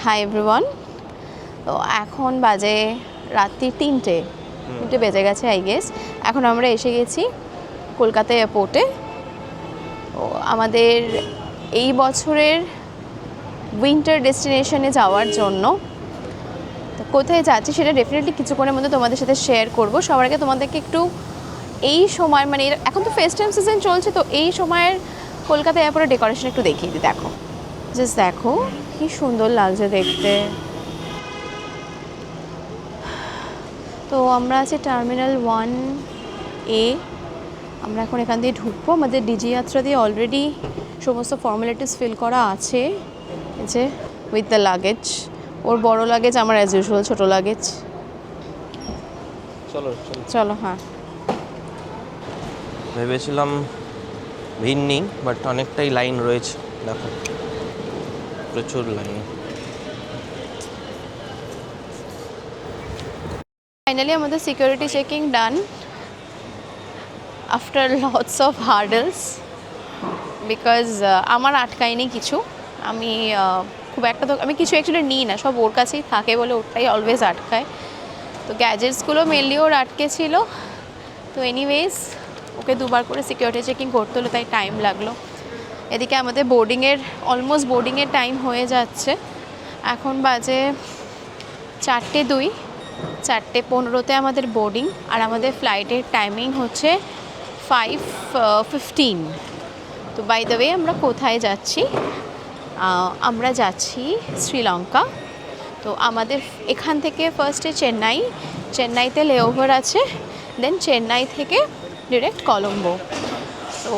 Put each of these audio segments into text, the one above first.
Hi everyone. তো এখন বাজে রাত্রি তিনটে বেজে গেছে আই গেস। এখন আমরা এসে গেছি কলকাতা এয়ারপোর্টে। তো আমাদের এই বছরের উইন্টার ডেস্টিনেশনে যাওয়ার জন্য। তো কোথায় যাচ্ছি সেটা ডেফিনেটলি কিছুক্ষণের মধ্যে তোমাদের সাথে শেয়ার করব। সবার আগে তোমাদেরকে একটু এই সময় মানে এখন তো ফেস্টিভ সিজন চলছে, তো এই সময়ের কলকাতা এয়ারপোর্টের ডেকোরেশন একটু দেখিয়ে দিই। দেখো, জাস্ট দেখো কি সুন্দর লাগছে দেখতে। তো আমরা আছি টার্মিনাল 1A। আমরা এখন এখান দিয়ে ঢুকবো। আমাদের ডিজি যাত্রা দিয়ে অলরেডি সমস্ত ফর্মালিটিস ফিল করা আছে, এই যে উইথ দ্য লাগেজ। ওর বড় লাগেজ, আমার অ্যাজ ইউজুয়াল ছোটো লাগেজ। চলো চলো। হ্যাঁ, ভেবেছিলাম ভিড় নেই, বাট অনেকটাই লাইন রয়েছে। দেখো, প্রচুর লাইন। ফাইনালি আমাদের security checking done after lots of hurdles, because আমার আটকায়নি কিছু। আমি খুব একটা তো আমি কিছু অ্যাকচুয়ালি নিই না, সব ওর কাছেই থাকে বলে ওটাই অলওয়েজ আটকায়। তো গ্যাজেটসগুলো মেনলি ওর আটকে ছিল। তো এনিওয়েজ ওকে দুবার করে সিকিউরিটি চেকিং করতে হলো, তাই টাইম লাগলো। এদিকে আমাদের অলমোস্ট বোর্ডিংয়ের টাইম হয়ে যাচ্ছে। এখন বাজে 4:02, 4:15-তে আমাদের বোর্ডিং। আর আমাদের ফ্লাইটের টাইমিং হচ্ছে 5:15। তো বাই দ্য ওয়ে আমরা কোথায় যাচ্ছি? আমরা যাচ্ছি শ্রীলঙ্কা। তো আমাদের এখান থেকে ফার্স্টে চেন্নাইতে লেওভার আছে, দেন চেন্নাই থেকে ডিরেক্ট কলম্বো। তো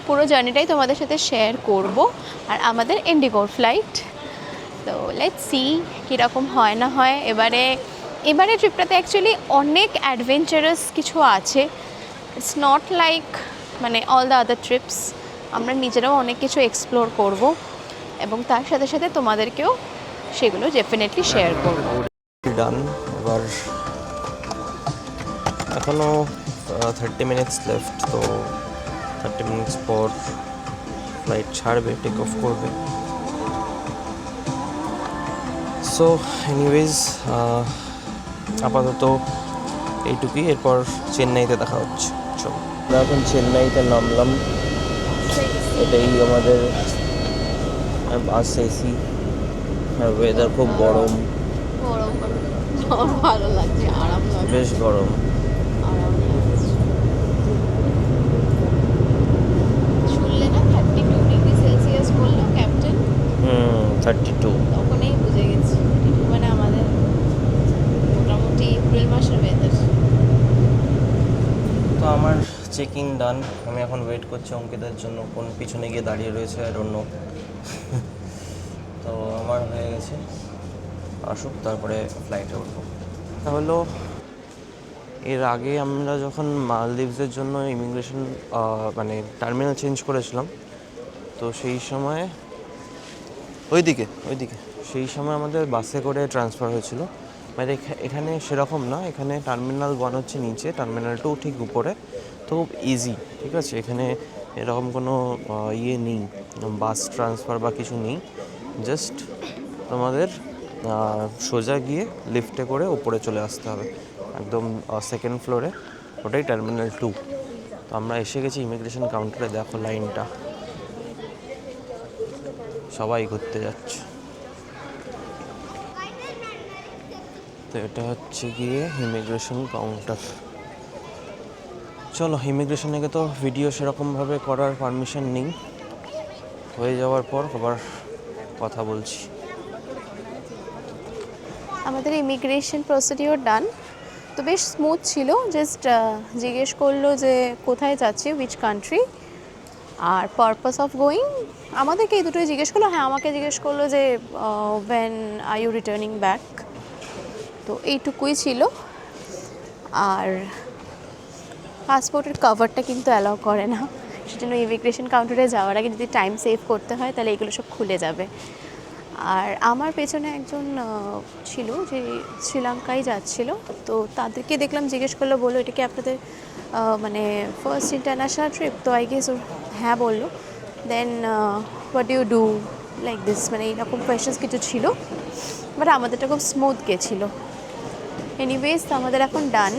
পুরো জার্নিটাই তোমাদের সাথে শেয়ার করব। আর আমাদের ইন্ডিগোর ফ্লাইট। তো লেটস সি কীরকম হয় না হয়। এবারে ট্রিপটাতে অ্যাকচুয়ালি অনেক অ্যাডভেঞ্চারাস কিছু আছে। ইটস নট লাইক মানে অল দ্য আদার ট্রিপস। আমরা নিজেরাও অনেক কিছু এক্সপ্লোর করব এবং তার সাথে সাথে তোমাদেরকেও সেগুলো ডেফিনেটলি শেয়ার করব। ডান। এবার এখনও 30 মিনিটস লেফট। তো 30 মিনিটস পর ফ্লাইট ছাড়বে, টেক অফ করবে। সো এনিওয়েজ আপাতত এইটুকুই। এরপর চেন্নাইতে দেখা হচ্ছে। চলো, আমরা এখন চেন্নাইতে নামলাম। এটাই আমাদের বাস এসি। আর ওয়েদার খুব গরম, ভালো লাগছে, আরাম লাগছে, বেশ গরম। শুনলে না 32 ডিগ্রি সেলসিয়াস বললো ক্যাপ্টেন? 32। তখনই বুঝে গেছি মানে আমাদের মোটামুটি এপ্রিল মাসের ওয়েদার। তো আমার চেকিং ডান। আমি এখন ওয়েট করছি অঙ্কিতার জন্য, কোন পিছনে গিয়ে দাঁড়িয়ে রয়েছে আই ডোন্ট নো। তো আমার হয়ে গেছে, আসুক তারপরে ফ্লাইটে উঠবো। তাহলে এর আগে আমরা যখন মালদ্বীপসের জন্য ইমিগ্রেশন মানে টার্মিনাল চেঞ্জ করেছিলাম, তো সেই সময় ওইদিকে সেই সময় আমাদের বাসে করে ট্রান্সফার হয়েছিল। মানে এখানে সেরকম না, এখানে টার্মিনাল 1 হচ্ছে নিচে, টার্মিনাল 2 ঠিক উপরে। তো খুব ইজি, ঠিক আছে। এখানে এরকম কোনো ইয়ে নেই, বাস ট্রান্সফার বা কিছু নেই। জাস্ট তোমাদের সোজা গিয়ে লিফটে করে উপরে চলে আসতে হবে, একদম সেকেন্ড ফ্লোরে। ওটাই টার্মিনাল 2। তো আমরা এসে গেছি ইমিগ্রেশন কাউন্টারে। দেখো লাইনটা, সবাই ঘুরতে যাচ্ছে। তো এটা হচ্ছে গিয়ে ইমিগ্রেশন কাউন্টার। চলো, ইমিগ্রেশনে তো ভিডিও সেরকমভাবে করার পারমিশন নেই। হয়ে যাওয়ার পর আবার কথা বলছি। আমাদের ইমিগ্রেশন প্রসিডিওর ডান। তো বেশ স্মুথ ছিল। জাস্ট জিজ্ঞেস করলো যে কোথায় যাচ্ছি, উইচ কান্ট্রি, আর পারপাস অফ গোয়িং। আমাদেরকে এই দুটোই জিজ্ঞেস করলো। হ্যাঁ, আমাকে জিজ্ঞেস করলো যে when are you returning back. তো এইটুকুই ছিল। আর পাসপোর্টের কভারটা কিন্তু অ্যালাউ করে না, সেজন্য ইমিগ্রেশন কাউন্টারে যাওয়ার আগে যদি টাইম সেভ করতে হয় তাহলে এগুলো সব খুলে যাবে। আর আমার পেছনে একজন ছিল যে শ্রীলঙ্কায় যাচ্ছিল। তো তাদেরকে দেখলাম, জিজ্ঞেস করলো, বললো এটা কি আপনাদের মানে ফার্স্ট ইন্টারন্যাশনাল ট্রিপ? তো আই গেস হ্যাঁ বললো। Then what do you do like this, মানে এইরকম কোয়েশ্চেন্স কিছু ছিল। বাট আমাদেরটা খুব স্মুথ গেছিলো। এনিওয়েজ আমাদের এখন ডান।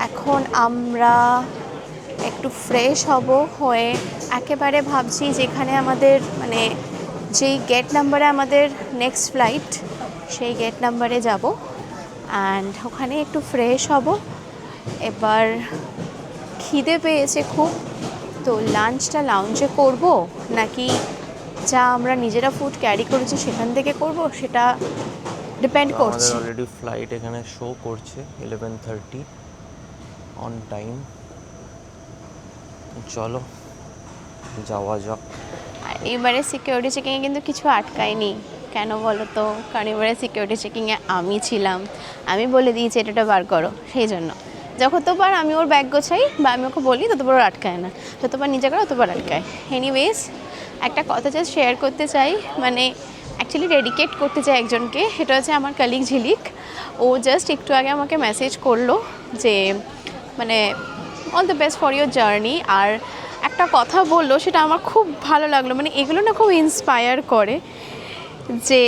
এখন আমরা একটু ফ্রেশ হব, হয়ে একেবারে ভাবছি যেখানে আমাদের মানে যেই গেট নাম্বারে আমাদের নেক্সট ফ্লাইট, সেই গেট নাম্বারে যাব অ্যান্ড ওখানে একটু ফ্রেশ হব। এবার খিদে পেয়েছে খুব, তো লাঞ্চটা লাউঞ্জে করব নাকি যা আমরা নিজেরা ফুড ক্যারি করেছি সেখান থেকে করব, সেটা ডিপেন্ড আমাদের করছে। অলরেডি ফ্লাইট এখানে শো করছে 11:30 অন টাইম। চলো যাওয়া যাক। আর এবারে সিকিউরিটি চেকিংয়ে কিন্তু কিছু আটকায়নি, কেন বলো তো? কারণ এবারে সিকিউরিটি চেকিংয়ে আমি ছিলাম, আমি বলে দিয়েছি এটা বার করো, সেই জন্য যতবার আমি ওর ব্যাগ গোছাই বা আমি ওকে বলি ততবার ওর আটকায় না, যতবার নিজে করে ততবার আটকায়। এনিওয়েজ একটা কথা জাস্ট শেয়ার করতে চাই, মানে অ্যাকচুয়ালি ডেডিকেট করতে চাই একজনকে, সেটা হচ্ছে আমার কলিগ ঝিলিক। ও জাস্ট একটু আগে আমাকে মেসেজ করলো যে মানে all the best for your journey, আর একটা কথা বললো সেটা আমার খুব ভালো লাগলো। মানে এগুলো না খুব ইন্সপায়ার করে যে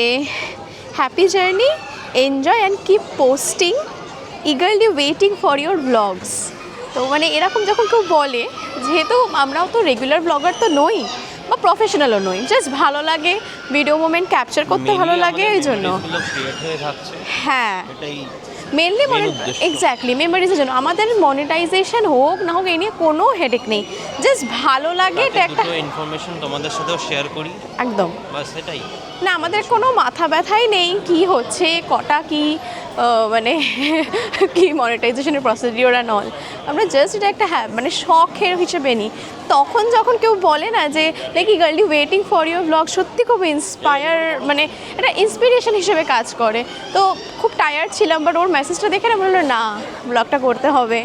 happy journey, enjoy and keep posting, eagerly waiting for your blogs. তো মানে এরকম যখন কেউ বলে, যেহেতু আমরাও তো রেগুলার ব্লগার তো নই বা প্রফেশনালও নই, জাস্ট ভালো লাগে ভিডিও মোমেন্ট ক্যাপচার করতে, ভালো লাগে ওই জন্য। হ্যাঁ, মেনলি এক্স্যাক্টলি মেমোরিজের জন্য। আমাদের মনিটাইজেশন হোক না হোক এই নিয়ে কোনো হেডেক নেই, জাস্ট ভালো লাগে। এটা একটা ইনফরমেশন তোমাদের সাথেও শেয়ার করি, একদম বাস এটাই। না, আমাদের কোনো মাথা ব্যথাই নেই কি হচ্ছে, কটা কি মানে কি মনিটাইজেশনের প্রসিডিওর অ্যান্ড অল। আমরা জাস্ট এটা একটা মানে শখের হিসেবে নিই। তখন যখন কেউ বলে না যে like eagerly waiting for your blog, সত্যি খুব ইন্সপায়ার, মানে এটা ইন্সপিরেশন হিসেবে কাজ করে। তো খুব টায়ার্ড ছিলাম, বাট ওর মেসেজটা দেখে না বললো না ব্লগটা করতে হবে।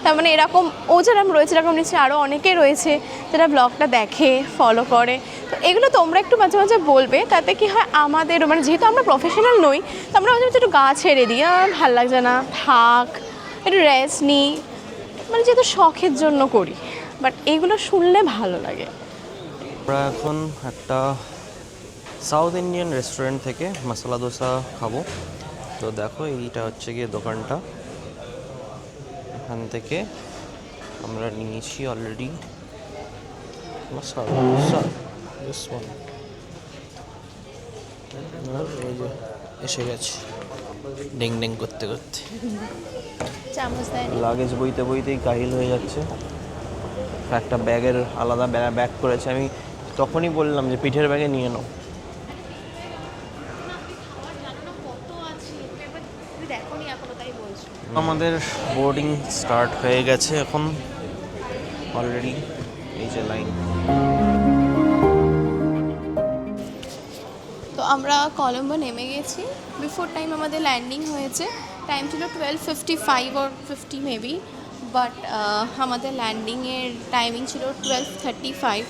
তার মানে এরকম ও যেরকম রয়েছে এরকম নিশ্চয়ই আরও অনেকে রয়েছে যারা ব্লগটা দেখে, ফলো করে। তো এগুলো তোমরা একটু মাঝে মাঝে বলবে, তাতে কি হয় আমাদের, মানে যেহেতু আমরা প্রফেশনাল নই, তো আমরা মাঝে মাঝে একটু গা ছেড়ে দিই, ভাল লাগছে না, থাক একটু রেস্ট নিই, মানে যেহেতু শখের জন্য করি। বাট এগুলো শুনলে ভালো লাগে। আমরা এখন একটা সাউথ ইন্ডিয়ান রেস্টুরেন্ট থেকে মশলা দোসা খাবো। তো দেখো এইটা হচ্ছে গিয়ে দোকানটা, এখান থেকে আমরা নিয়েছি অলরেডি মশলা দোসা। আর এই যে এসে গেছে ডিং ডিং করতে করতে, চামচ দেয় লাগেজ বইতে বইতেই কাহিল হয়ে যাচ্ছে। একটা ব্যাগের আলাদা ব্যাগ করেছে, আমি তখনই বললাম যে পিঠের ব্যাগে নিয়ে নাও। আমাদের বোর্ডিং স্টার্ট হয়ে গেছে এখন অলরেডি, এই যে লাইন। তো আমরা কলম্বো নেমে গেছি, বিফোর টাইম আমাদের ল্যান্ডিং হয়েছে। টাইম ছিল 12:55 or 50 মেবি, বাট আমাদের ল্যান্ডিংয়ের টাইমিং ছিল 12:35।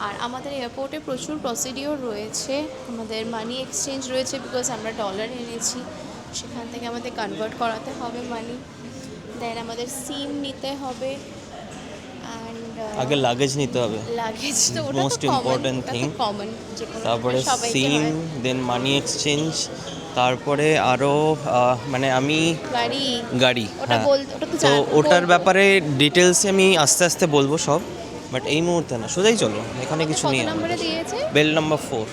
আর আমাদের এয়ারপোর্টে প্রচুর প্রসিডিওর রয়েছে, আমাদের মানি এক্সচেঞ্জ রয়েছে, বিকজ আমরা ডলার এনেছি, সেখান থেকে আমাদের কনভার্ট করাতে হবে মানি, দেন আমাদের সিম নিতে হবে, আগে লাগেজ নিতে হবে, লাগেজ তো ওটা মোস্ট তো ইম্পর্টেন্ট থিং। কমন, তারপরে সিম, দেন মানি এক্সচেঞ্জ, তারপরে আরও মানে আমি গাড়ি, হ্যাঁ। তো ওটার ব্যাপারে ডিটেলসে আমি আস্তে আস্তে বলবো সব, বাট এই মুহূর্তে না, সোজাই চলো, এখানে কিছু নেই। Bell number 4।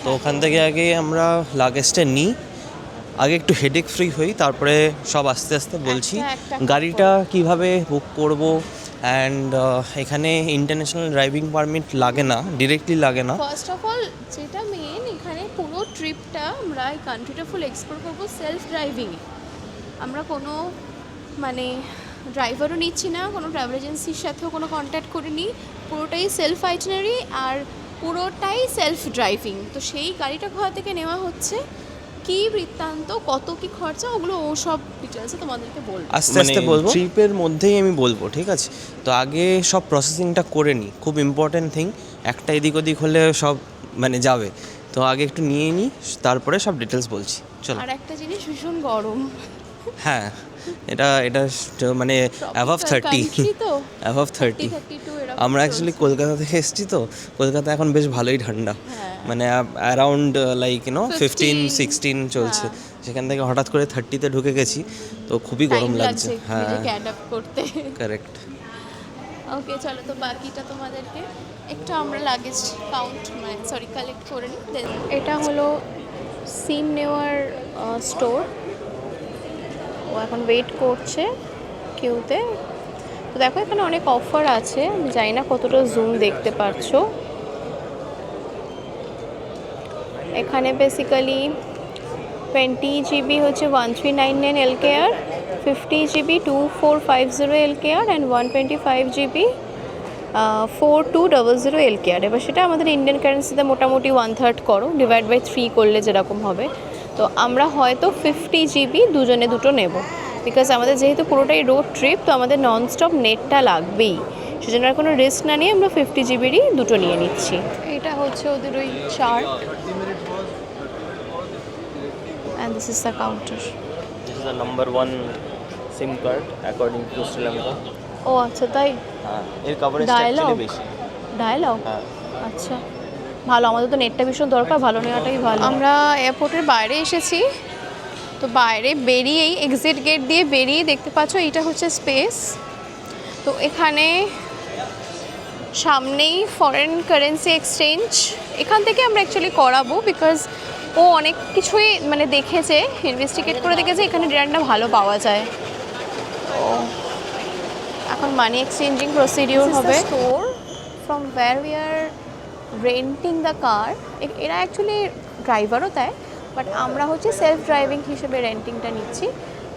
তো ওখান থেকে আগে আমরা লাগেজটা নিই, আগে একটু হেডেক ফ্রি হই, তারপরে সব আস্তে আস্তে বলছি। গাড়িটা কিভাবে বুক করব, অ্যান্ড এখানে ইন্টারন্যাশনাল ড্রাইভিং পারমিট লাগে না, ডিরেক্টলি লাগে না। ফার্স্ট অফ অল যেটা মেন, এখানে পুরো ট্রিপটা আমরা এই কান্ট্রিটা ফুল এক্সপ্লোর করবো সেলফ ড্রাইভিংয়ে। আমরা কোনো মানে ড্রাইভারও নিচ্ছি না, কোনো ট্রাভেল এজেন্সির সাথেও কোনো কন্ট্যাক্ট করিনি, পুরোটাই সেলফ আইটিনারি আর পুরোটাই সেলফ ড্রাইভিং। তো সেই গাড়িটা কোথা থেকে নেওয়া হচ্ছে, কি বৃত্তান্ত, কত কি খরচা, ওগুলো ও সব ডিটেলসে তোমাদেরকে বলবো, আস্তে আস্তে বলবো, ট্রিপের মধ্যেই আমি বলবো, ঠিক আছে? তো আগে সব প্রসেসিংটা করে নিই, খুব ইম্পর্টেন্ট থিং, একটা এদিক ওদিক হলে সব মানে যাবে। তো আগে একটু নিয়ে নিই, তারপরে সব ডিটেলস বলছি, চলো। আর একটা জিনিস, ভীষণ গরম। হ্যাঁ, এটা মানে অ্যাভাব 30, অ্যাভাব 30। আমরা অ্যাকচুয়ালি কলকাতা থেকে এসেছি, তো কলকাতা এখন বেশ ভালোই ঠান্ডা। মানে অ্যারাউন্ড লাইক 15-16 চলছে, হ্যাঁ। সেখান থেকে হঠাৎ করে 30-তে ঢুকে গেছি, তো খুবই গরম লাগছে। হ্যাঁ, নিজেকে অ্যাডাপ্ট করতে। কারেক্ট। ওকে চলো, তো বাকিটা তোমাদেরকে একটু আমরা লাগেজ কাউন্ট কালেক্ট করে নিই। এটা হলো সিম নেওয়ার স্টোর। ও এখন ওয়েট করছে কিউতে। তো দেখো এখানে অনেক অফার আছে, আমি জানি না কতটা জুম দেখতে পারছো। এখানে বেসিক্যালি 20 GB হচ্ছে 1399 LKR, 50 GB 2450 LKR and 125 GB 4200 LKR। এবার সেটা আমাদের ইন্ডিয়ান কারেন্সিতে মোটামুটি 1/3 করো, ডিভাইড বাই 3 করলে যেরকম হবে। তো আমরা হয়তো 50 GB দুজনে দুটো নেব, বিকজ আমাদের যেহেতু পুরোটাই রোড ট্রিপ, তো আমাদের ননস্টপ নেটটা লাগবেই। সেজন্য আর কোনো রিস্ক না নিয়ে আমরা 50 GBরই দুটো নিয়ে নিচ্ছি। এটা হচ্ছে ওদের ওই chart, and this is the counter. This is the number 1 SIM card according to Sri Lanka. ও আচ্ছা, তাই? হ্যাঁ, এর কভারেজটা Dialogue? অ্যাকচুয়ালি বেশি। ডায়ালগ? হ্যাঁ। আচ্ছা, ভালো, আমাদের তো নেটটা ভীষণ দরকার, ভালো নেওয়াটাই ভালো। আমরা এয়ারপোর্টের বাইরে এসেছি, তো বাইরে বেরিয়েই এক্সিট গেট দিয়ে বেরিয়ে দেখতে পাচ্ছ এইটা হচ্ছে স্পেস। তো এখানে সামনেই ফরেন কারেন্সি এক্সচেঞ্জ, এখান থেকে আমরা অ্যাকচুয়ালি করাবো, বিকজ ও অনেক কিছুই মানে দেখেছে, ইনভেস্টিগেট করে দেখেছে এখানে ডিজাইনটা ভালো পাওয়া যায়। তো এখন মানি এক্সচেঞ্জিং প্রসিডিউর হবে। Store from where we are renting the car. এরা অ্যাকচুয়ালি ড্রাইভারও দেয়, বাট আমরা হচ্ছে সেলফ ড্রাইভিং হিসেবে রেন্টিংটা নিচ্ছি।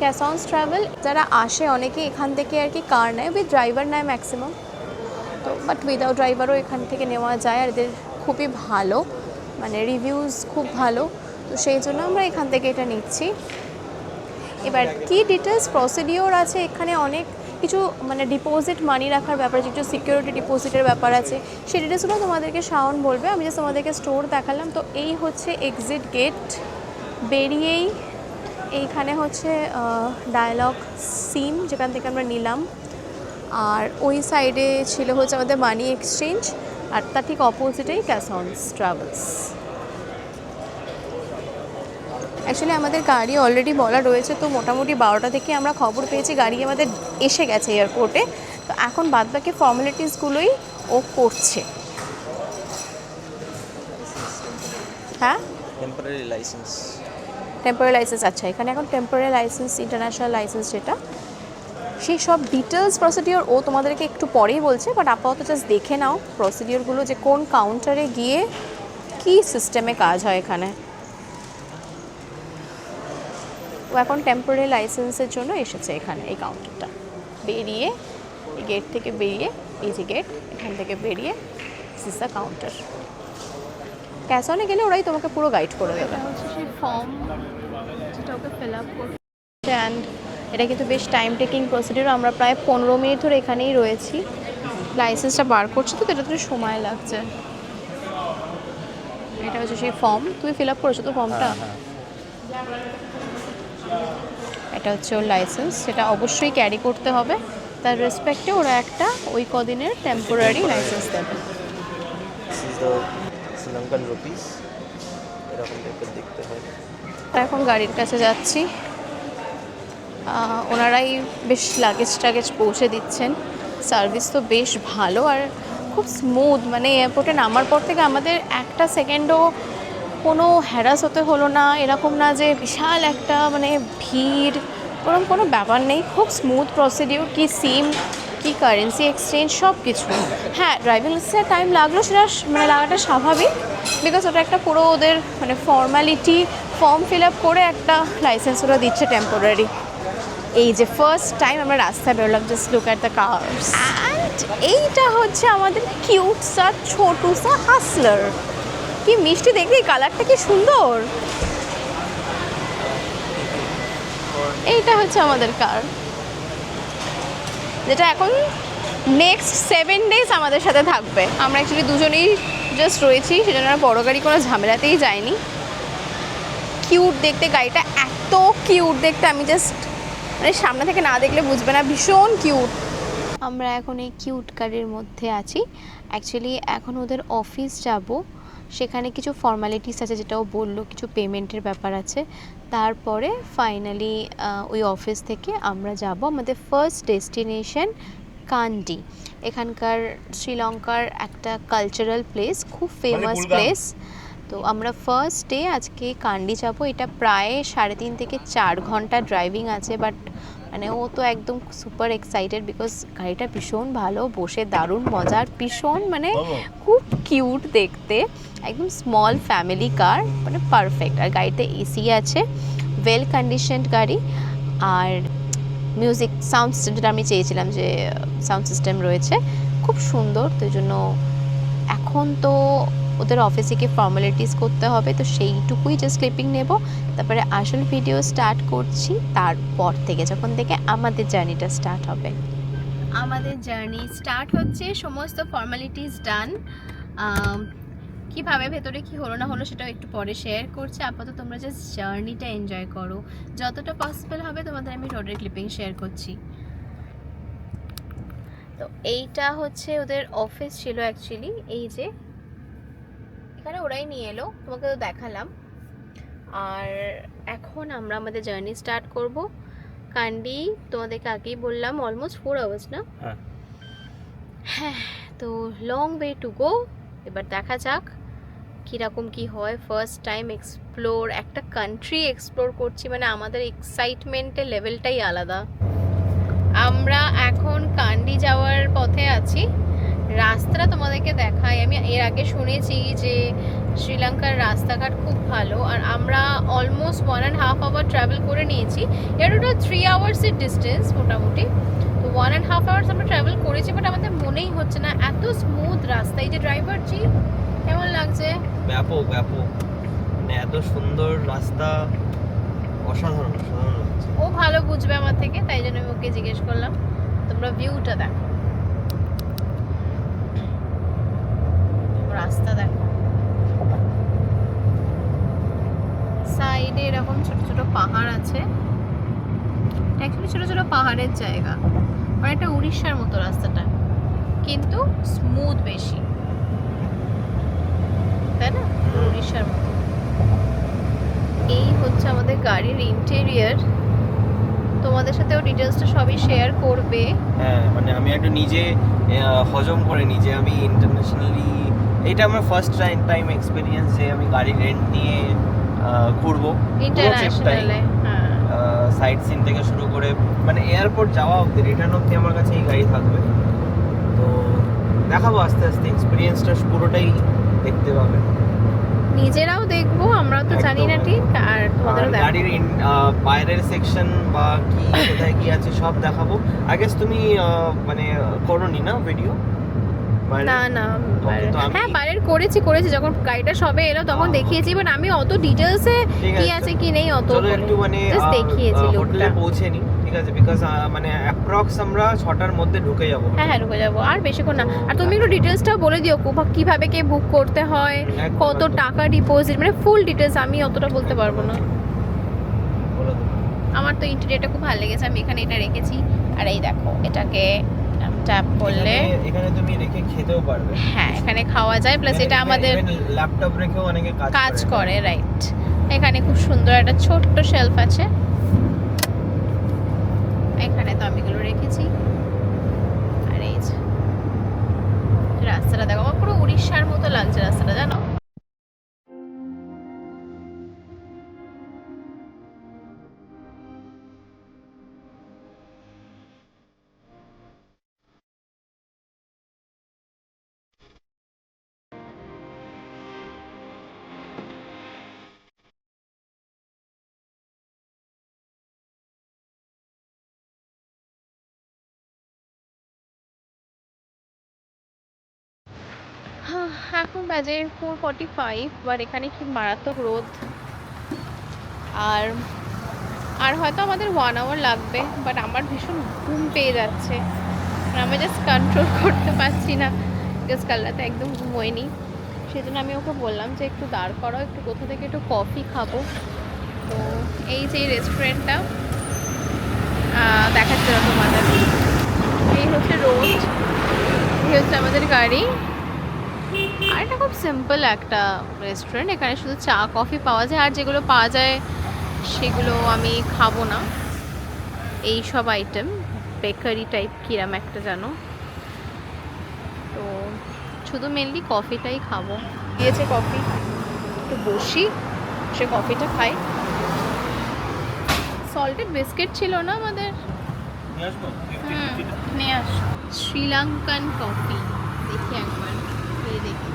ক্যাসন্স ট্রাভেল যারা আসে অনেকে এখান থেকে আর কি কার নেয়, উইথ ড্রাইভার নেয় ম্যাক্সিমাম, তো বাট উইদাউট ড্রাইভারও এখান থেকে নেওয়া যায়। আর এদের খুবই ভালো, মানে রিভিউজ খুব ভালো, তো সেই জন্য আমরা এখান থেকে এটা নিচ্ছি। এবার কি ডিটেলস প্রসিডিওর আছে এখানে, অনেক কিছু মানে ডিপোজিট মানি রাখার ব্যাপার আছে, কিছু সিকিউরিটি ডিপোজিটের ব্যাপার আছে, সেই ডিটেলসগুলো তোমাদেরকে শাওন বলবে। আমি জাস্ট তোমাদেরকে স্টোর দেখালাম। তো এই হচ্ছে এক্সিট গেট, বেরিয়েই এইখানে হচ্ছে ডায়ালগ সিম, যেখান থেকে আমরা নিলাম। আর ওই সাইডে ছিল হচ্ছে আমাদের মানি এক্সচেঞ্জ, আর তার ঠিক অপোজিটেই ক্যাসন্স ট্রাভেলস। অ্যাকচুয়ালি আমাদের গাড়ি অলরেডি বলা রয়েছে, তো মোটামুটি 12টা থেকে আমরা খবর পেয়েছি গাড়ি আমাদের এসে গেছে এয়ারপোর্টে। তো এখন বাদবাকি ফর্মালিটিসগুলোই ও করছে। হ্যাঁ, টেম্পোরারি লাইসেন্স। টেম্পোরারি লাইসেন্স, আচ্ছা এখানে এখন টেম্পোরারি লাইসেন্স, ইন্টারন্যাশনাল লাইসেন্স যেটা, সেই সব ডিটেলস প্রসিডিওর ও তোমাদেরকে একটু পরেই বলছে। বাট আপাতত জাস্ট দেখে নাও প্রসিডিওরগুলো, যে কোন কাউন্টারে গিয়ে কী সিস্টেমে কাজ হয় এখানে। ও এখন টেম্পোরারি লাইসেন্সের জন্য এসেছে এখানে, এই কাউন্টারটা বেরিয়ে, এই গেট থেকে বেরিয়ে, এই যে গেট, এখান থেকে বেরিয়ে this is the counter. Cash অনে গেলে ওরাই তোমাকে পুরো গাইড করে দেবে। এটা হচ্ছে সেই ফর্ম যেটা ওকে ফিল আপ করতে, অ্যান্ড এটা কিন্তু বেশ টাইম টেকিং প্রসিডিওর। আমরা প্রায় 15 মিনিট ধরে এখানেই রয়েছি, লাইসেন্সটা বার করছি, তো এটা তো সময় লাগছে। এটা হচ্ছে সেই ফর্ম, তুমি ফিল আপ করেছো তো ফর্মটা? এটা হচ্ছে ওর লাইসেন্স, সেটা অবশ্যই ক্যারি করতে হবে। তার রেসপেক্টে ওরা একটা ওই কদিনের টেম্পোরারি লাইসেন্স দেবে। শ্রীলঙ্কান রুপিস এরকম টাইপের দেখতে হয়। এখন গাড়ির কাছে যাচ্ছি, ওনারাই বেশ লাগেজ টাগেজ পৌঁছে দিচ্ছেন। সার্ভিস তো বেশ ভালো আর খুব স্মুথ, মানে এয়ারপোর্টে নামার পর থেকে আমাদের একটা সেকেন্ডও কোনো হ্যারাস হতে হলো না। এরকম না যে বিশাল একটা মানে ভিড়, ওরকম কোনো ব্যাপার নেই, খুব স্মুথ প্রসিডিওর। কি সিম, কি কারেন্সি এক্সচেঞ্জ, সব কিছু। হ্যাঁ, ড্রাইভিং লাইসেন্সের টাইম লাগলো, সেটা মানে লাগাটা স্বাভাবিক, বিকজ ওটা একটা পুরো ওদের মানে ফর্মালিটি, ফর্ম ফিল আপ করে একটা লাইসেন্স ওরা দিচ্ছে টেম্পোরারি। এই যে ফার্স্ট টাইম আমরা রাস্তায় বেরোলাম, just look at the cars. And এইটা হচ্ছে আমাদের কিউট সা ছোটু সা হাসলার। কি মিষ্টি দেখবি, কালারটা কি সুন্দর। এইটা হচ্ছে আমাদের কার, যেটা এখন নেক্সট 7 ডেজ আমাদের সাথে থাকবে। আমরা অ্যাকচুয়ালি দুজনেই জাস্ট রয়েছি, সেজন্য আর বড় গাড়ি কোনো ঝামেলাতেই যায়নি। কিউট দেখতে গাড়িটা, এত কিউট দেখতে, আমি জাস্ট মানে সামনে থেকে না দেখলে বুঝবে না, ভীষণ কিউট। আমরা এখন এই কিউট গাড়ির মধ্যে আছি। অ্যাকচুয়ালি এখন ওদের অফিস যাব, সেখানে কিছু ফর্মালিটিস আছে, যেটাও বললো কিছু পেমেন্টের ব্যাপার আছে। তারপরে ফাইনালি ওই অফিস থেকে আমরা যাব আমাদের ফার্স্ট ডেস্টিনেশন কান্ডি। এখানকার শ্রীলঙ্কার একটা কালচারাল প্লেস, খুব ফেমাস প্লেস। তো আমরা ফার্স্ট ডে আজকে কান্ডি যাব। এটা প্রায় 3.5 থেকে 4 ঘন্টা ড্রাইভিং আছে, বাট মানে ও তো একদম সুপার এক্সাইটেড বিকজ গাড়িটা ভীষণ ভালো, বসে দারুণ মজার, ভীষণ মানে খুব কিউট দেখতে, একদম স্মল ফ্যামিলি কার, মানে পারফেক্ট। আর গাড়িতে এসি আছে, ওয়েল কন্ডিশনড গাড়ি। আর মিউজিক সাউন্ড সিস্টেম, যেটা আমি চেয়েছিলাম যে সাউন্ড সিস্টেম রয়েছে, খুব সুন্দর। তো এই জন্য এখন তো ওদের অফিসে গিয়ে ফর্মালিটিস করতে হবে, তো সেইটুকুই জাস্ট ক্লিপিং নেব। তারপরে আসল ভিডিও স্টার্ট করছি তারপর থেকে, যখন থেকে আমাদের জার্নিটা স্টার্ট হবে। আমাদের জার্নি স্টার্ট হচ্ছে, সমস্ত ফর্মালিটিস ডান। কীভাবে ভেতরে কি হলো না হলো সেটাও একটু পরে শেয়ার করছি। আপাতত তোমরা জাস্ট জার্নিটা এনজয় করো, যতটা পসিবল হবে তোমাদের আমি রোডের ক্লিপিং শেয়ার করছি। তো এইটা হচ্ছে ওদের অফিস ছিল অ্যাকচুয়ালি, এই যে এখানে ওরাই নিয়ে এলো, তোমাকে তো দেখালাম। আর এখন আমরা আমাদের জার্নি স্টার্ট করব। কান্ডি তোমাদেরকে আগেই বললাম অলমোস্ট 4 আওয়ার্স না? হ্যাঁ, তো লং ওয়ে টু গো। এবার দেখা যাক কীরকম কি হয়। ফার্স্ট টাইম এক্সপ্লোর, একটা কান্ট্রি এক্সপ্লোর করছি, মানে আমাদের এক্সাইটমেন্টের লেভেলটাই আলাদা। আমরা এখন কান্ডি যাওয়ার পথে আছি। রাস্তাটা তোমাদেরকে দেখাই। আমি এর আগে শুনেছি যে শ্রীলঙ্কার রাস্তাঘাট খুব ভালো, আর আমরা অলমোস্ট 1.5 আওয়ার ট্রাভেল করে নিয়েছি। এটা টোটাল 3 আওয়ার্সের ডিস্টেন্স মোটামুটি। তো 1.5 আওয়ার্স আমরা ট্রাভেল করেছি, বাট আমাদের মনেই হচ্ছে না, এত স্মুথ রাস্তা। এই যে ড্রাইভার জি, কেমন লাগছে? ব্যাপক ব্যাপক, মানে এত সুন্দর রাস্তা, অসাধারণ অসাধারণ লাগছে। ও ভালো বুঝবে আমার থেকে, তাই জন্য আমি ওকে জিজ্ঞেস করলাম। তোমরা ভিউটা দেখো, রাস্তা দেখো, সাইডে এরকম ছোট ছোট পাহাড় আছে। অ্যাকচুয়ালি ছোট ছোট পাহাড়ের জায়গা, অনেকটা উড়িষ্যার মতো রাস্তাটা, কিন্তু স্মুথ বেশি, তাই না? উড়িষ্যার মতো। এই হচ্ছে আমাদের গাড়ির ইন্টেরিয়র। তোমাদের সাথেও ডিটেলসটা সবই শেয়ার করবে। হ্যাঁ, মানে আমি একটু নিজে হজম করে নিজে, আমি ইন্টারন্যাশনালি, এটা আমার ফার্স্ট টাইম এক্সপিরিয়েন্স যে আমি গাড়ি রেন্ট নিয়ে ঘুরবো ইন্টারন্যাশনালে। হ্যাঁ, সাইট সিন থেকে শুরু করে মানে এয়ারপোর্ট যাওয়া অবধি, রিটার্ন অবধি আমার কাছে এই গাড়ি থাকবে। তো দেখাবো আস্তে আস্তে, এক্সপিরিয়েন্সটা পুরোটাই দেখতে পাবে। নিজেরাও দেখবো, আমরা তো জানি না ঠিক, আর তোমাদেরও দেখাবো। গাড়ির বাইরের সেকশন বা কি কোথায় কি আছে সব দেখাবো। আগে তুমি মানে করোনি না ভিডিও? না না, হ্যাঁ বাইরের করেছি যখন গাড়িটা সবে এলো তখন দেখিয়েছি, বাট আমি অত ডিটেলসে কি আছে কি নেই অত একটু মানে জাস্ট দেখিয়েছি হোটেলে পৌঁছেনি, ঠিক আছে? বিকজ মানে অ্যাপ্রক্স আমরা 6টার মধ্যে ঢুকে যাব। হ্যাঁ ঢুকে যাব, আর বেশিক্ষণ না। আর তুমি একটু ডিটেলসটাও বলে দিও, কিভাবে কে বুক করতে হয়, কত টাকা ডিপোজিট, মানে ফুল ডিটেলস। আমি অতটা বলতে পারবো না। আমার তো ইন্টেরিয়রটা খুব ভালো লেগেছে, আমি এখানে এটা রেখেছি। আর এই দেখো, এটাকে ট্যাপ করলে এখানে তুমি রেখে খেতেও পারবে। হ্যাঁ, এখানে খাওয়া যায়, প্লাস এটা আমাদের ল্যাপটপ রেখেও অনেকে কাজ করে, রাইট। এখানে খুব সুন্দর একটা ছোট্ট শেলফ আছে, এখানে তো আমি এগুলো রেখেছি। আর এই যে রাস্তাটা দেখো, আমার পুরো উড়িষ্যার মতো লাগছে রাস্তাটা, জানো? এখন বাজে 4:45, বাট এখানে কি মারাত্মক রোদ। আর আর হয়তো আমাদের 1 আওয়ার লাগবে, বাট আমার ভীষণ ঘুম পেয়ে যাচ্ছে, আমি জাস্ট কন্ট্রোল করতে পারছি না, বিকজ কাল রাতে একদম ঘুমোয়নি। সেই জন্য আমি ওকে বললাম যে একটু দাঁড় করাও, একটু কোথা থেকে একটু কফি খাবো। তো এই যে রেস্টুরেন্টটা দেখাচ্ছিল তোমাদের, এই হচ্ছে রোড, এই হচ্ছে আমাদের গাড়ি। আর এটা খুব সিম্পল একটা রেস্টুরেন্ট, এখানে শুধু চা কফি পাওয়া যায়, আর যেগুলো পাওয়া যায় সেগুলো আমি খাবো না। এই সব আইটেম বেকারি টাইপ কিরাম একটা জানো, তো শুধু মেনলি কফিটাই খাবো। দিয়েছে কফি, একটু বসি, সে কফিটা খাই। সল্টেড বিস্কিট ছিল না আমাদের? নিয়ে আস। শ্রীলঙ্কান কফি দেখি একবার, এই দেখি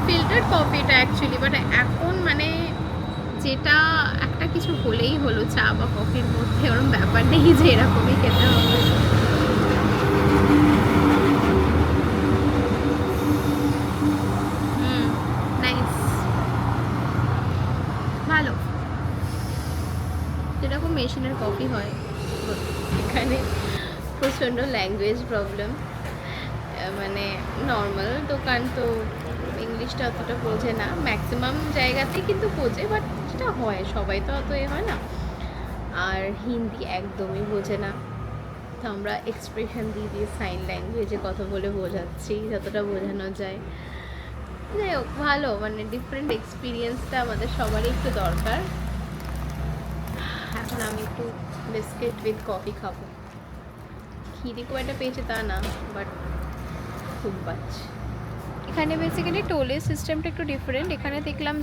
ফিল্টার্ড কফি এটা অ্যাকচুয়ালি, বাট এখন মানে যেটা একটা কিছু হলেই হলো, চা বা কফির মধ্যে ওরকম ব্যাপার নেই যে এরকমই খেতে হবে। নাইস, ভালো। যেরকম মেশিনের কফি হয়, এখানে প্রচণ্ড ল্যাঙ্গুয়েজ প্রবলেম। মানে নর্মাল দোকান তো ইংলিশটা অতটা বোঝে না, ম্যাক্সিমাম জায়গাতেই কিন্তু বোঝে, বাট যেটা হয় সবাই তো অত এ হয় না। আর হিন্দি একদমই বোঝে না, তো আমরা এক্সপ্রেশন দিয়ে দিয়ে সাইন ল্যাঙ্গুয়েজে কথা বলে বোঝাচ্ছি যতটা বোঝানো যায়। যাই হোক, ভালো, মানে ডিফারেন্ট এক্সপিরিয়েন্সটা আমাদের সবারই একটু দরকার। এখন আমি একটু বিস্কিট উইথ কফি খাবো। খিদে খুব একটা পেয়েছে তা না, বাট খুব পাচ্ছি। এখানে বেসিক্যালি টোলের সিস্টেমটা একটু ডিফারেন্ট। এখানে দেখলাম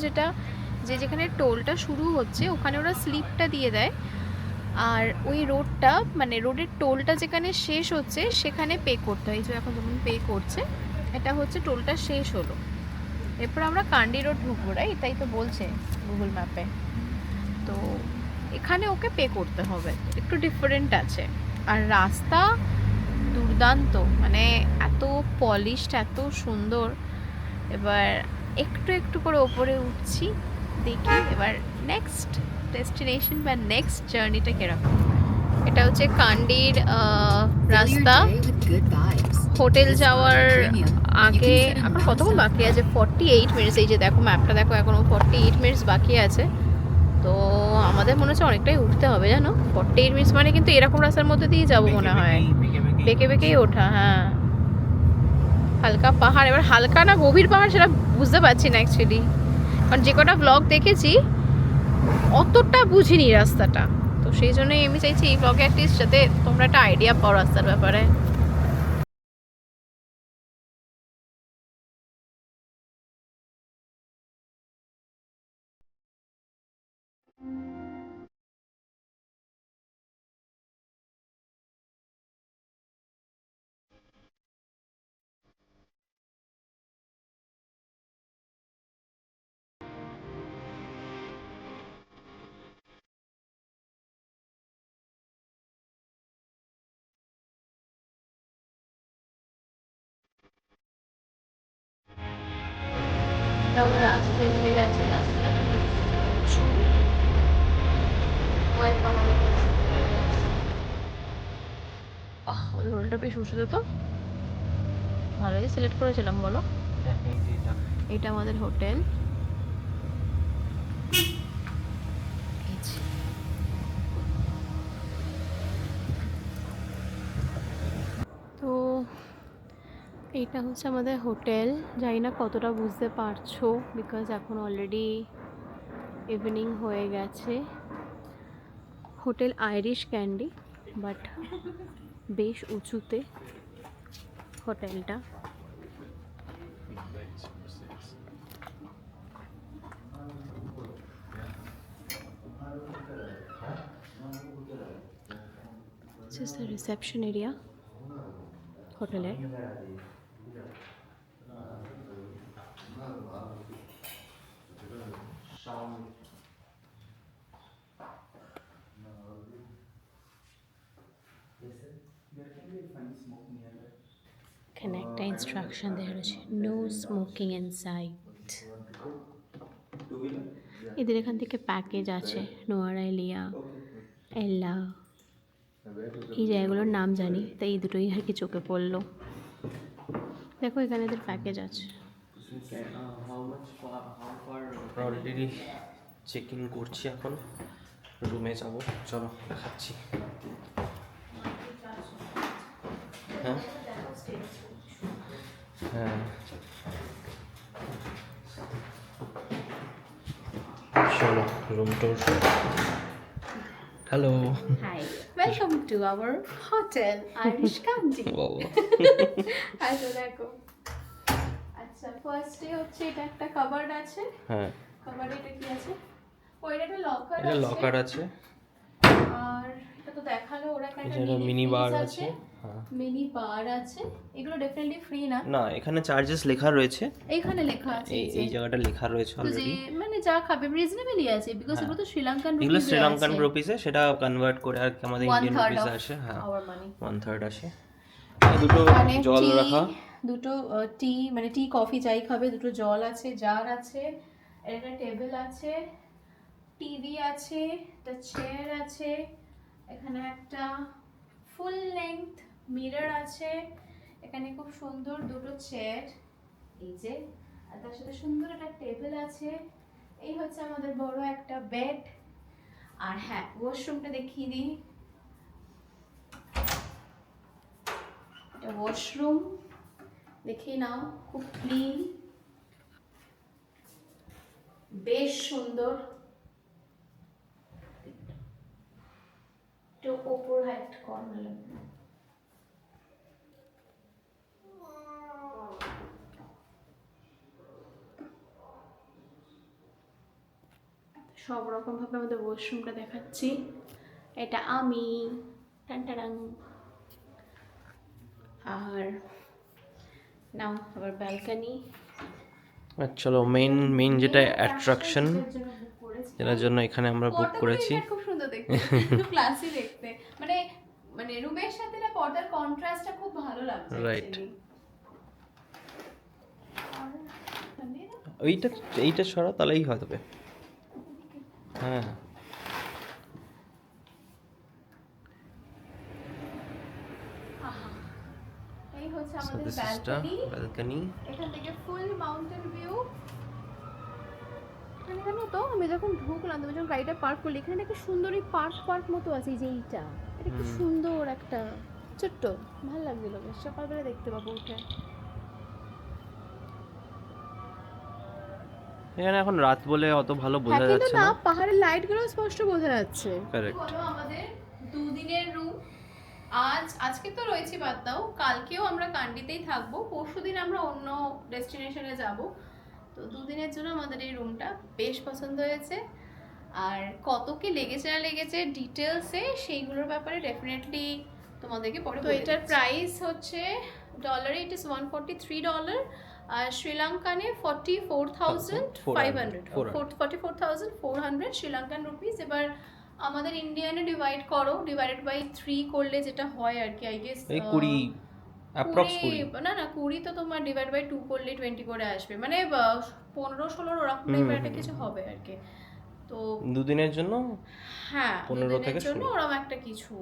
যেখানে টোলটা শুরু হচ্ছে ওখানে ওরা স্লিপটা দিয়ে দেয়, আর ওই রোডটা মানে রোডের টোলটা যেখানে শেষ হচ্ছে সেখানে পে করতে হয়। যে এখন যেমন পে করছে, এটা হচ্ছে টোলটা শেষ হলো, এরপর আমরা কান্ডি রোড ঢুকবো, রাইট? তাই তো বলছে গুগল ম্যাপে। তো এখানে ওকে পে করতে হবে, একটু ডিফারেন্ট আছে। আর রাস্তা দুর্দান্ত, মানে এত পলিশড, এত সুন্দর। এবার একটু একটু করে ওপরে উঠছি, দেখি এবার নেক্সট ডেস্টিনেশন বা নেক্সট জার্নিটা কীরকম। এটা হচ্ছে কান্ডির রাস্তা। হোটেল যাওয়ার আগে এখন কতক্ষণ বাকি আছে? 48 মিনিটস। এই যে দেখো ম্যাপটা দেখো, এখনও 48 মিনিটস বাকি আছে। তো আমাদের মনে হচ্ছে অনেকটাই উঠতে হবে জানো। 48 মিনিটস মানে কিন্তু এরকম রাস্তার মধ্যে দিয়ে যাবো মনে হয়, বেঁকে বেঁকেই ওঠা। হ্যাঁ, হালকা পাহাড়, এবার হালকা না গভীর পাহাড় সেটা বুঝতে পারছি না অ্যাকচুয়ালি, কারণ যে কটা ব্লগ দেখেছি অতটা বুঝিনি রাস্তাটা। তো সেই জন্যই আমি চাইছি এই ব্লগে অ্যাটলিস্ট যাতে তোমরা একটা আইডিয়া পাও রাস্তার ব্যাপারে। রোলটা বেশ উঁচুতে, তো ভালোই সিলেক্ট করেছিলাম বলো। এটা আমাদের হোটেল। তো এইটা হচ্ছে আমাদের হোটেল। জানি না কতটা বুঝতে পারছো, বিকজ এখন অলরেডি ইভিনিং হয়ে গেছে। হোটেল আইরিশ ক্যান্ডি, বাট বেশ উঁচুতে হোটেলটা। This is the reception area হোটেলের। এখানে একটা ইনস্ট্রাকশন দেওয়া রয়েছে, নো স্মোকিং ইনসাইড। এদের এখান থেকে প্যাকেজ আছে, নোয়ারাইলিয়া, এল্লা, এই জায়গাগুলোর নাম জানি, তাই এই দুটোই আর কি চোখে পড়লো। দেখো এখানে এদের প্যাকেজ আছে। অলরেডি চেক ইন করছি, এখন রুমে যাবো, চলো দেখাচ্ছি। হ্যাঁ হ্যাঁ চলো room tour. Hello Hi, welcome to our hotel, Irish County. বাবা আচ্ছা দেখো, আচ্ছা ফার্স্টে হচ্ছে এটা একটা কাবার্ড আছে। হ্যাঁ কাবার্ডে এটা কি আছে? ওইটা একটা লকার এটা আছে। লকার আছে, আর এটা তো দেখালো ওরা একটা এটা মিনি বার আছে। হ্যাঁ মিনি বার আছে। এগুলো ডেফিনেটলি ফ্রি না, না এখানে চার্জেস লেখা রয়েছে, এইখানে লেখা আছে এই এই জায়গাটা লেখা রয়েছে তো যে অলরেডি। মানে যা খাবে রিজনেবলি আছে বিকজ এগুলো তো শ্রীলঙ্কান এগুলো রুপিস শ্রীলঙ্কান রুপিসে, সেটা কনভার্ট করে আর কি আমাদের ইন্ডিয়ান রুপিস আসে। হ্যাঁ আওয়ার মানি 1/3 আসে। দুটো জল রাখা, দুটো টি মানে টি কফি যাই খাবে, দুটো জল আছে, জার আছে, একটা টেবিল আছে, টিভি আছে, একটা চেয়ার আছে, এখানে একটা ফুল লেংথ মিরর আছে, এখানে খুব সুন্দর দুটো চেয়ার এই যে, আর তার সাথে সুন্দর একটা টেবিল আছে। এই হচ্ছে আমাদের বড় একটা বেড। আর হ্যাঁ ওয়াশরুমটা দেখিয়ে দিই, এটা ওয়াশরুম দেখে নাও, খুব ক্লিন, বেশ সুন্দর। একটু ওপর হাইট কর্নার লাগবে। সব রকম ভাবে আমাদের ওয়াশরুমটা দেখাচ্ছি। এটা আমি টানটারাং। আর নাও আবার ব্যালকনি। চলো মেইন যেটা অ্যাট্রাকশন, যেটার জন্য এখানে আমরা বুক করেছি। খুব সুন্দর দেখতে, খুব ক্লাসি দেখতে, মানে মানে রুমের সাথে না পর্দার কন্ট্রাস্টটা খুব ভালো লাগছে। রাইট, এইটা সরা তাহলেই হবে। হ্যাঁ এই হচ্ছে so আমাদের this is the balcony. balcony. এখান থেকে ফুল মাউন্টেন ভিউ। এখানে জানো তো আমি যখন ঢুকলাম, তুমি যখন গাড়িটা পার্ক করলে, এখানে একটা সুন্দর পার্ক মতো আছে, এই যে এইটা, এটা কি সুন্দর একটা ছোট্ট, ভালো লাগছিল বেশ, সকালবেলা দেখতে পাবো উঠে। এখানে এখন রাত বলে অত ভালো বোঝা কিন্তু যাচ্ছে না, না। পাহাড়ের লাইটগুলো স্পষ্ট বোঝা যাচ্ছে। Correct. হলো আমাদের দুদিনের রুম। আজকে তো রয়েছে বাদ দাও, কালকেও আমরা কান্ডিতেই থাকবো, পরশুদিন আমরা অন্য ডেস্টিনেশনে যাব। তো দুদিনের জন্য আমাদের এই রুমটা বেশ পছন্দ হয়েছে। আর কত কি লেগেছে না লেগেছে ডিটেলসে সেইগুলোর ব্যাপারে ডেফিনেটলি তোমাদেরকে পরে। তো এটার প্রাইস হচ্ছে ডলারে ইট ইজ $143, আর শ্রীলঙ্কানে 44,400 শ্রীলঙ্কান রুপিস। এবার আমাদের ইন্ডিয়ানে ডিভাইডেড বাই 3 করলে যেটা হয় আর কি, আই গেস এই 20 অ্যাপ্রক্স 20। না 20 তো তোমার ডিভাইড বাই 2 করলে 20 করে আসবে, মানে 15-16 ওরকম টাইপের একটা কিছু হবে আর কি। তো দুদিনের জন্য হ্যাঁ 15 থেকে জন্য শুরু। ওরকম একটা কিছু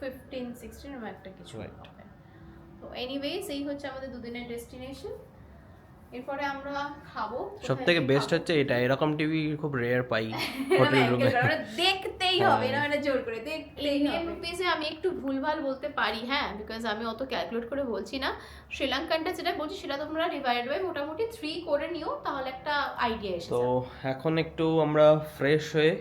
15-16 এরকম একটা কিছু হবে। তো এনিওয়েজ এই হচ্ছে আমাদের দুদিনের ডেস্টিনেশন। এরপরে আমরা খাবো। সব থেকে বেস্ট হচ্ছে এটা, এরকম টিভি খুব রেয়ার পাই হোটেল রুমে। দেখতেই হবে, এরকম একটা জোর করে দেখতেই হবে। রুপিসে আমি একটু ভুলভাল বলতে পারি, হ্যাঁ, বিকজ আমি অত ক্যালকুলেট করে বলছি না। শ্রীলঙ্কানটা যেটা বলছি সেটা তোমরা ডিভাইড বাই মোটামুটি 3 করে নিও, তাহলে একটা আইডিয়া এসে তো যাবে। এখন একটু আমরা ফ্রেশ হয়ে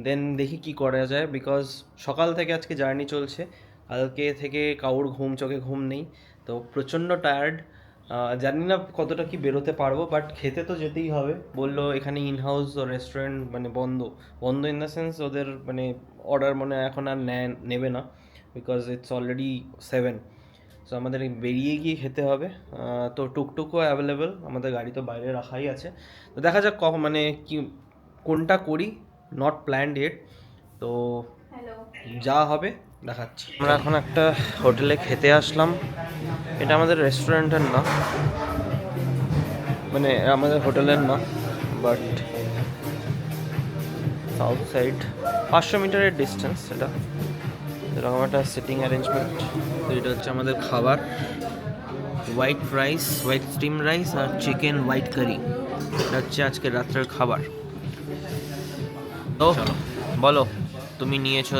দেন দেখি কি করা যায়, বিকজ সকাল থেকে আজকে জার্নি চলছে, কালকে থেকে কাউর চোখে ঘুম নেই, তো প্রচণ্ড টায়ার্ড। জানি না কতটা কি বেরোতে পারবো, বাট খেতে তো যেতেই হবে। বললো এখানে ইনহাউস রেস্টুরেন্ট মানে বন্ধ ইন দ্য সেন্স ওদের মানে অর্ডার মানে এখন আর নেবে না, বিকজ ইটস অলরেডি 7। সো আমাদের বেরিয়ে গিয়ে খেতে হবে। তো টুকটুকও অ্যাভেলেবেল, আমাদের গাড়ি তো বাইরে রাখাই আছে। তো দেখা যাক মানে কি কোনটা করি, নট প্ল্যান্ড ইট। তো যা হবে দেখাচ্ছি। আমরা এখন একটা হোটেলে খেতে আসলাম, এটা আমাদের রেস্টুরেন্টের না, মানে আমাদের হোটেলের না, বাট সাউথ সাইড 500 মিটারের ডিস্টেন্স, এটা এরকম একটা সিটিং অ্যারেঞ্জমেন্ট। তো এটা হচ্ছে আমাদের খাবার, হোয়াইট স্টিম রাইস আর চিকেন হোয়াইট কারি, এটা হচ্ছে আজকে রাত্রের খাবার। তো চলো বলো, তুমি নিয়েছো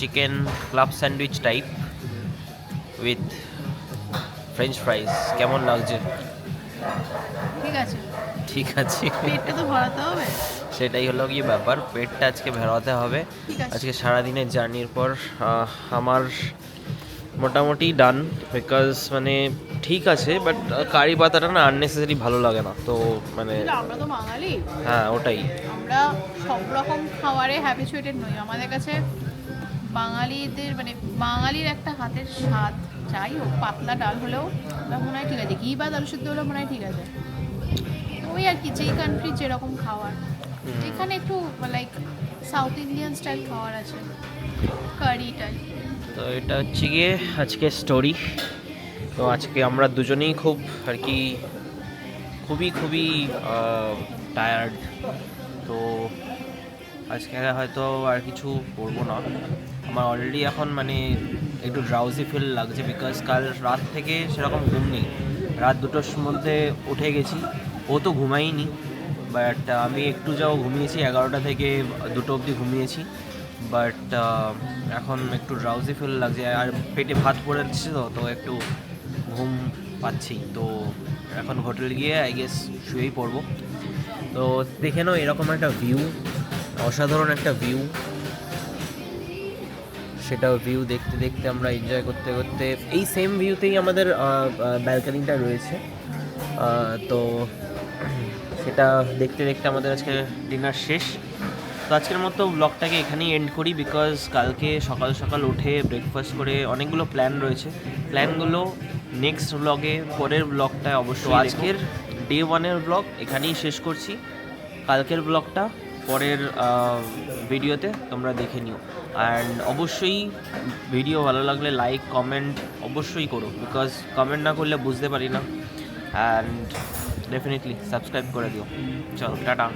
chicken club sandwich type with French ফ্রাইজ কেমন লাগছে? ঠিক আছে, ঠিক আছে, পেটটা তো ভরাতে হবে। সেটাই হলো কি ব্যাপার, পেটটা আজকে ভেরাতে হবে। ঠিক আছে। আজকে সারাদিনের জার্নির পর আমার মোটামুটি ডান, বিকজ মানে ঠিক আছে, বাট কারি পাতাটা না আননেসেসারি ভালো লাগে না তো, মানে কিন্তু আমরা তো বাঙালি, হ্যাঁ ওটাই। আমরা সব রকম খাবারে হ্যাবিচুয়েটেড নই। আমাদের কাছে বাঙালিদের মানে বাঙালির একটা হাতের স্বাদ, যাই হোক পাতলা ডাল হলেও ওটা মনে হয় ঠিক আছে, ঘি বা আলু সিদ্ধ হলেও মনে হয় ঠিক আছে। ওই আর কি, যেই কান্ট্রি যেরকম খাওয়ার, এখানে একটু লাইক সাউথ ইন্ডিয়ান স্টাইল খাওয়ার আছে, কারি টাইপ। তো এটা হচ্ছে গিয়ে আজকে স্টোরি। তো আজকে আমরা দুজনেই খুব আর কি খুবই টায়ার্ড। তো আজকে হয়তো আর কিছু করবো না। আমার অলরেডি এখন মানে একটু ড্রাউজি ফিল লাগছে, বিকজ কাল রাত থেকে সেরকম ঘুম নেই। রাত 2টোর মধ্যে উঠে গেছি, ও তো ঘুমাইনি, বাট আমি একটু যাও ঘুমিয়েছি, 11টা থেকে 2টো অবধি ঘুমিয়েছি। বাট এখন একটু ড্রাউজি ফিল লাগছে, আর পেটে ভাত পড়ে যাচ্ছে, তো একটু ঘুম পাচ্ছি। তো এখন হোটেল গিয়ে আই গেস শুয়েই পড়বো। তো দেখে নাও এরকম একটা ভিউ, অসাধারণ একটা ভিউ। সেটা ভিউ দেখতে দেখতে আমরা এনজয় করতে করতে, এই সেম ভিউতেই আমাদের ব্যালকানিটা রয়েছে। তো সেটা দেখতে দেখতে আমাদের আজকে ডিনার শেষ। তো আজকের মতো ব্লগটাকে এখানেই এন্ড করি, বিকজ কালকে সকাল সকাল উঠে ব্রেকফাস্ট করে অনেকগুলো প্ল্যান রয়েছে। প্ল্যানগুলো নেক্সট ব্লগে, পরের ব্লগটায় অবশ্যই। আজকের ডে 1-এর ব্লগ এখানেই শেষ করছি। কালকের ব্লগটা পরের ভিডিওতে তোমরা দেখে নিও। অ্যান্ড অবশ্যই ভিডিও ভালো লাগলে লাইক কমেন্ট অবশ্যই করো, বিকজ কমেন্ট না করলে বুঝতে পারি না। অ্যান্ড ডেফিনেটলি সাবস্ক্রাইব করে দিও। চলো টাটা।